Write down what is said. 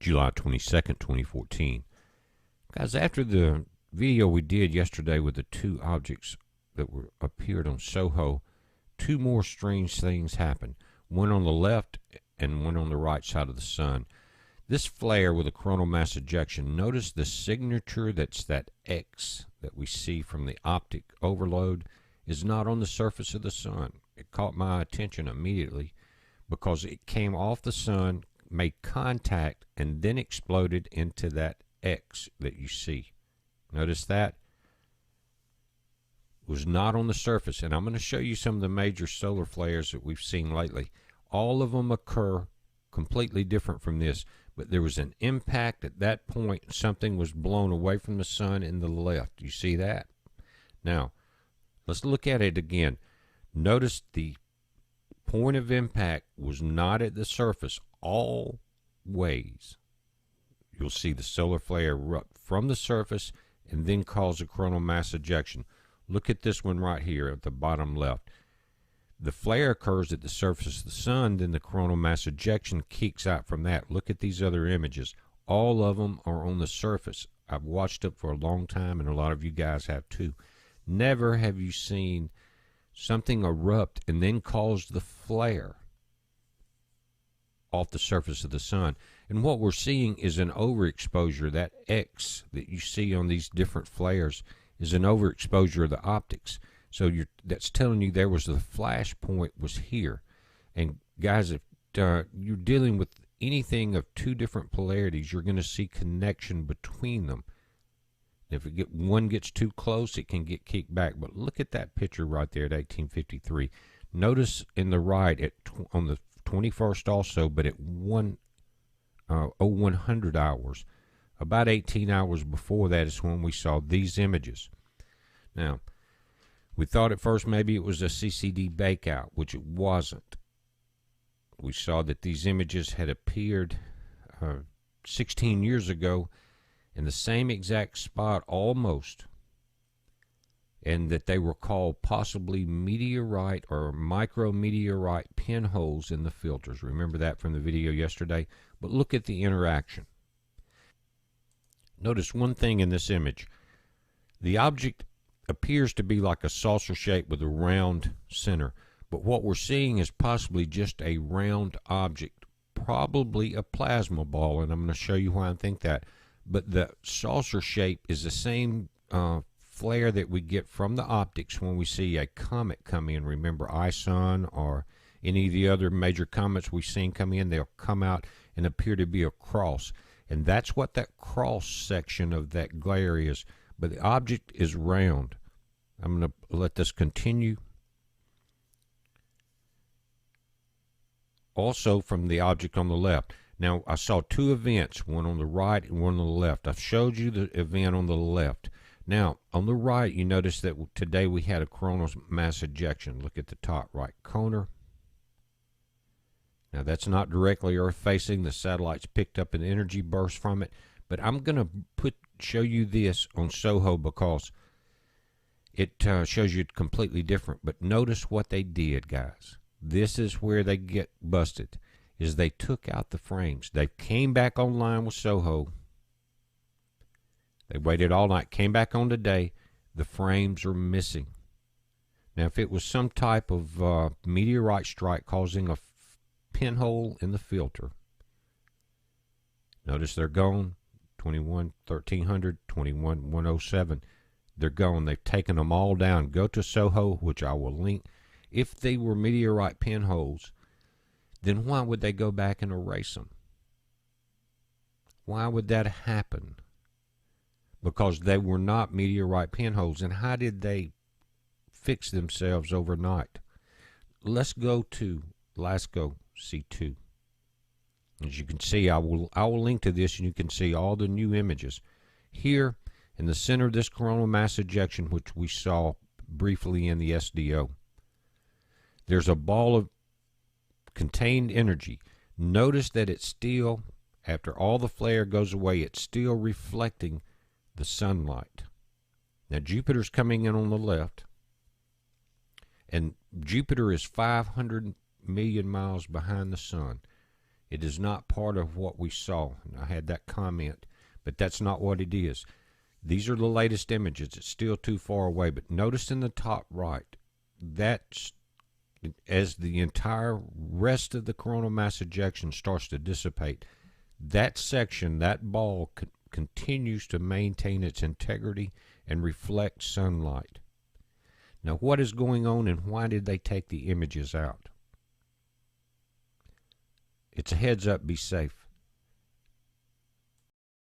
July 22nd, 2014. Guys, after the video we did yesterday with the two objects that appeared on SOHO, two more strange things happened. One on the left and one on the right side of the sun. This flare with a coronal mass ejection, notice the signature, that's that X that we see from the optic overload, is not on the surface of the sun. It caught my attention immediately because it came off the sun, made contact, and then exploded into that X that you see. Notice that? It was not on the surface, and I'm going to show you some of the major solar flares that we've seen lately. All of them occur completely different from this, but there was an impact at that point. Something was blown away from the sun in the left. You see that? Now, let's look at it again. Notice the point of impact was not at the surface. Always, you'll see the solar flare erupt from the surface and then cause a coronal mass ejection. Look at this one right here at the bottom left. The flare occurs at the surface of the sun, then the coronal mass ejection kicks out from that. Look at these other images. All of them are on the surface. I've watched it for a long time, and a lot of you guys have too. Never have you seen something erupt and then cause the flare off the surface of the sun. And what we're seeing is an overexposure. That X that you see on these different flares is an overexposure of the optics. So that's telling you there was the flash point was here. And guys, if you're dealing with anything of two different polarities, you're going to see connection between them. If one gets too close, it can get kicked back. But look at that picture right there at 1853. Notice in the right on the 21st also, but at 100 hours, about 18 hours before that is when we saw these images. Now, we thought at first maybe it was a CCD bakeout, which it wasn't. We saw that these images had appeared 16 years ago in the same exact spot almost, and that they were called possibly meteorite or micrometeorite pinholes in the filters. Remember that from the video yesterday? But look at the interaction. Notice one thing in this image. The object appears to be like a saucer shape with a round center, but what we're seeing is possibly just a round object, probably a plasma ball, and I'm going to show you why I think that. But the saucer shape is the same flare that we get from the optics when we see a comet come in. Remember ISON or any of the other major comets we've seen come in, they'll come out and appear to be a cross, and that's what that cross section of that glare is. But the object is round. I'm going to let this continue. Also from the object on the left. Now, I saw two events, one on the right and one on the left. I've showed you the event on the left. Now, on the right, you notice that today we had a coronal mass ejection. Look at the top right corner. Now, that's not directly Earth-facing. The satellites picked up an energy burst from it. But I'm going to show you this on SOHO because it shows you completely different. But notice what they did, guys. This is where they get busted, is they took out the frames. They came back online with SOHO. They waited all night, came back on today. The frames are missing. Now, if it was some type of meteorite strike causing a pinhole in the filter, notice they're gone. 21-1300, 21-107. They're gone. They've taken them all down. Go to SOHO, which I will link. If they were meteorite pinholes, then why would they go back and erase them? Why would that happen? Because they were not meteorite pinholes. And how did they fix themselves overnight? Let's go to LASCO C2. As you can see, I will link to this, and you can see all the new images. Here, in the center of this coronal mass ejection, which we saw briefly in the SDO, there's a ball of contained energy. Notice that it's still, after all the flare goes away, it's still reflecting the sunlight. Now, Jupiter's coming in on the left, and Jupiter is 500 million miles behind the sun. It is not part of what we saw. And I had that comment, but that's not what it is. These are the latest images. It's still too far away, but notice in the top right, that's as the entire rest of the coronal mass ejection starts to dissipate, that section, that ball continues to maintain its integrity and reflect sunlight. Now, what is going on and why did they take the images out? It's a heads up, be safe.